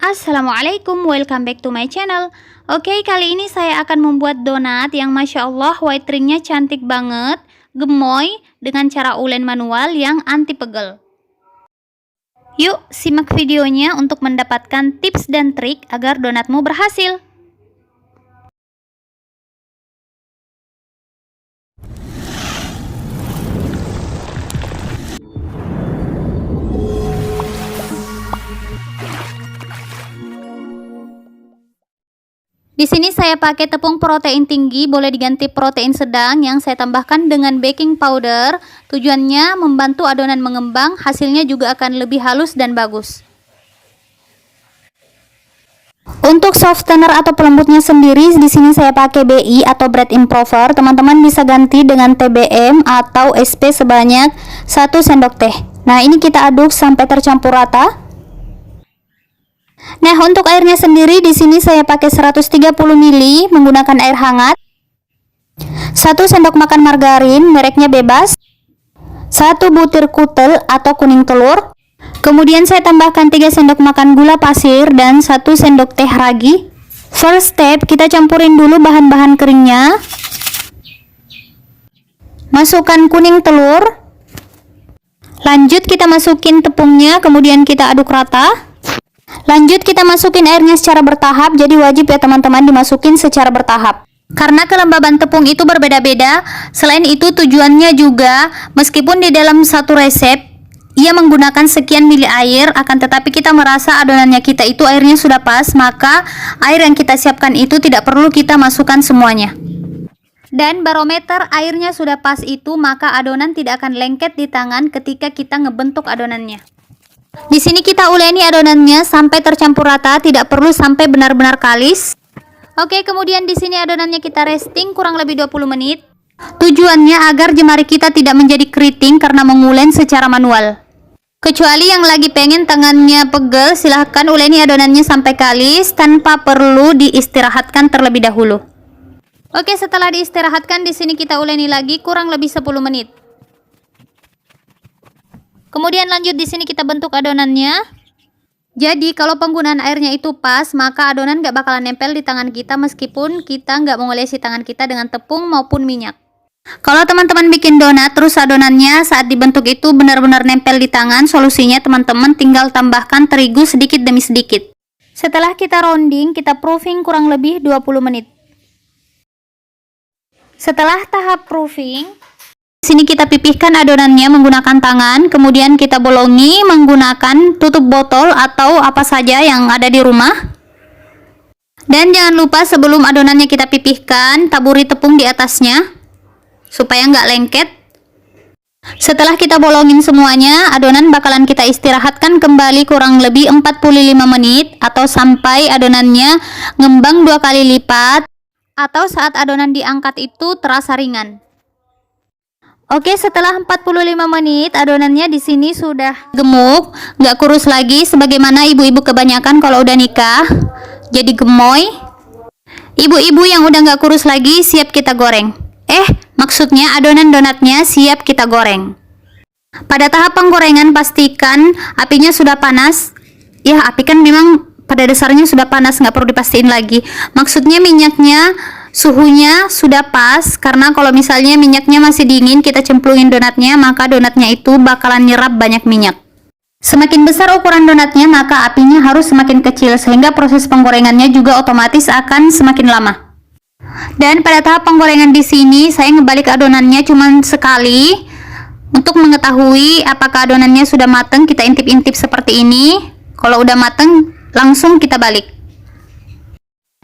Assalamualaikum, welcome back to my channel. Oke, kali ini saya akan membuat donat yang Masya Allah white ringnya cantik banget, gemoy, dengan cara ulen manual yang anti pegel. Yuk, simak videonya untuk mendapatkan tips dan trik agar donatmu berhasil. Di sini saya pakai tepung protein tinggi, boleh diganti protein sedang yang saya tambahkan dengan baking powder. Tujuannya membantu adonan mengembang, hasilnya juga akan lebih halus dan bagus. Untuk softener atau pelembutnya sendiri, di sini saya pakai BI atau bread improver. Teman-teman bisa ganti dengan TBM atau SP sebanyak 1 sendok teh. Nah, ini kita aduk sampai tercampur rata. Nah, untuk airnya sendiri di sini saya pakai 130 ml menggunakan air hangat. 1 sendok makan margarin, mereknya bebas. 1 butir kutel atau kuning telur. Kemudian saya tambahkan 3 sendok makan gula pasir dan 1 sendok teh ragi. First step, kita campurin dulu bahan-bahan keringnya. Masukkan kuning telur. Lanjut kita masukin tepungnya, kemudian kita aduk rata. Lanjut kita masukin airnya secara bertahap, jadi wajib ya teman-teman dimasukin secara bertahap. Karena kelembaban tepung itu berbeda-beda. Selain itu tujuannya juga, meskipun di dalam satu resep ia menggunakan sekian mili air, akan tetapi kita merasa adonannya kita itu airnya sudah pas, maka air yang kita siapkan itu tidak perlu kita masukkan semuanya. Dan barometer airnya sudah pas itu, maka adonan tidak akan lengket di tangan ketika kita ngebentuk adonannya. Di sini kita uleni adonannya sampai tercampur rata, tidak perlu sampai benar-benar kalis. Oke, kemudian di sini adonannya kita resting kurang lebih 20 menit. Tujuannya agar jemari kita tidak menjadi keriting karena mengulen secara manual. Kecuali yang lagi pengen tangannya pegel, silahkan uleni adonannya sampai kalis tanpa perlu diistirahatkan terlebih dahulu. Oke, setelah diistirahatkan di sini kita uleni lagi kurang lebih 10 menit. Kemudian lanjut di sini kita bentuk adonannya. Jadi kalau penggunaan airnya itu pas, maka adonan nggak bakalan nempel di tangan kita meskipun kita nggak mengolesi tangan kita dengan tepung maupun minyak. Kalau teman-teman bikin donat terus adonannya saat dibentuk itu benar-benar nempel di tangan, solusinya teman-teman tinggal tambahkan terigu sedikit demi sedikit. Setelah kita rounding, kita proofing kurang lebih 20 menit. Setelah tahap proofing, di sini kita pipihkan adonannya menggunakan tangan, kemudian kita bolongi menggunakan tutup botol atau apa saja yang ada di rumah. Dan jangan lupa sebelum adonannya kita pipihkan, taburi tepung di atasnya supaya nggak lengket. Setelah kita bolongin semuanya, adonan bakalan kita istirahatkan kembali kurang lebih 45 menit atau sampai adonannya ngembang 2 kali lipat atau saat adonan diangkat itu terasa ringan. Oke, setelah 45 menit adonannya di sini sudah gemuk, nggak kurus lagi sebagaimana ibu-ibu kebanyakan kalau udah nikah, jadi gemoy. Ibu-ibu yang udah nggak kurus lagi siap kita goreng. Maksudnya adonan donatnya siap kita goreng. Pada tahap penggorengan pastikan apinya sudah panas. Ya, api kan memang pada dasarnya sudah panas, nggak perlu dipastiin lagi. Maksudnya minyaknya suhunya sudah pas, karena kalau misalnya minyaknya masih dingin kita cemplungin donatnya, maka donatnya itu bakalan nyerap banyak minyak. Semakin besar ukuran donatnya, maka apinya harus semakin kecil sehingga proses penggorengannya juga otomatis akan semakin lama. Dan pada tahap penggorengan di sini saya ngebalik adonannya cuma sekali untuk mengetahui apakah adonannya sudah mateng. Kita intip-intip seperti ini. Kalau udah mateng langsung kita balik.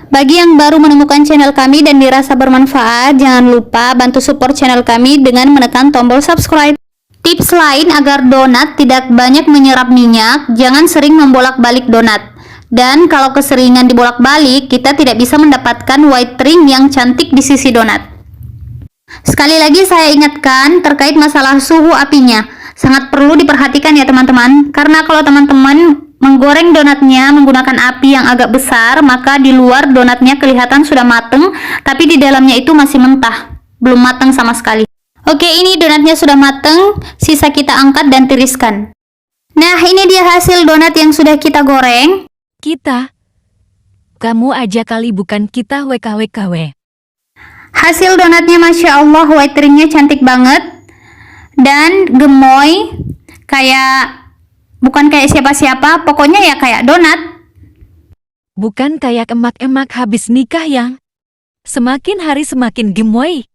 Bagi yang baru menemukan channel kami dan dirasa bermanfaat, jangan lupa bantu support channel kami dengan menekan tombol subscribe. Tips lain agar donat tidak banyak menyerap minyak, jangan sering membolak-balik donat. Dan kalau keseringan dibolak-balik, kita tidak bisa mendapatkan white ring yang cantik di sisi donat. Sekali lagi saya ingatkan terkait masalah suhu apinya. Sangat perlu diperhatikan ya teman-teman, karena kalau teman-teman menggoreng donatnya menggunakan api yang agak besar, maka di luar donatnya kelihatan sudah mateng, tapi di dalamnya itu masih mentah, belum mateng sama sekali. Oke, ini donatnya sudah mateng, sisa kita angkat dan tiriskan. Nah, ini dia hasil donat yang sudah kita goreng. Kita? Kamu aja kali, bukan kita WKWKW. Hasil donatnya Masya Allah, white ringnya cantik banget. Dan gemoy. Bukan kayak siapa-siapa, pokoknya ya kayak donat. Bukan kayak emak-emak habis nikah yang semakin hari semakin gemoy.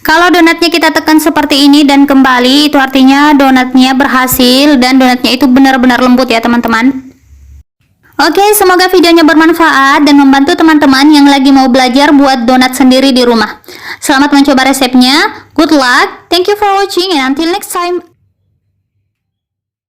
Kalau donatnya kita tekan seperti ini dan kembali, itu artinya donatnya berhasil dan donatnya itu benar-benar lembut ya teman-teman. Oke, semoga videonya bermanfaat dan membantu teman-teman yang lagi mau belajar buat donat sendiri di rumah. Selamat mencoba resepnya. Good luck. Thank you for watching and until next time.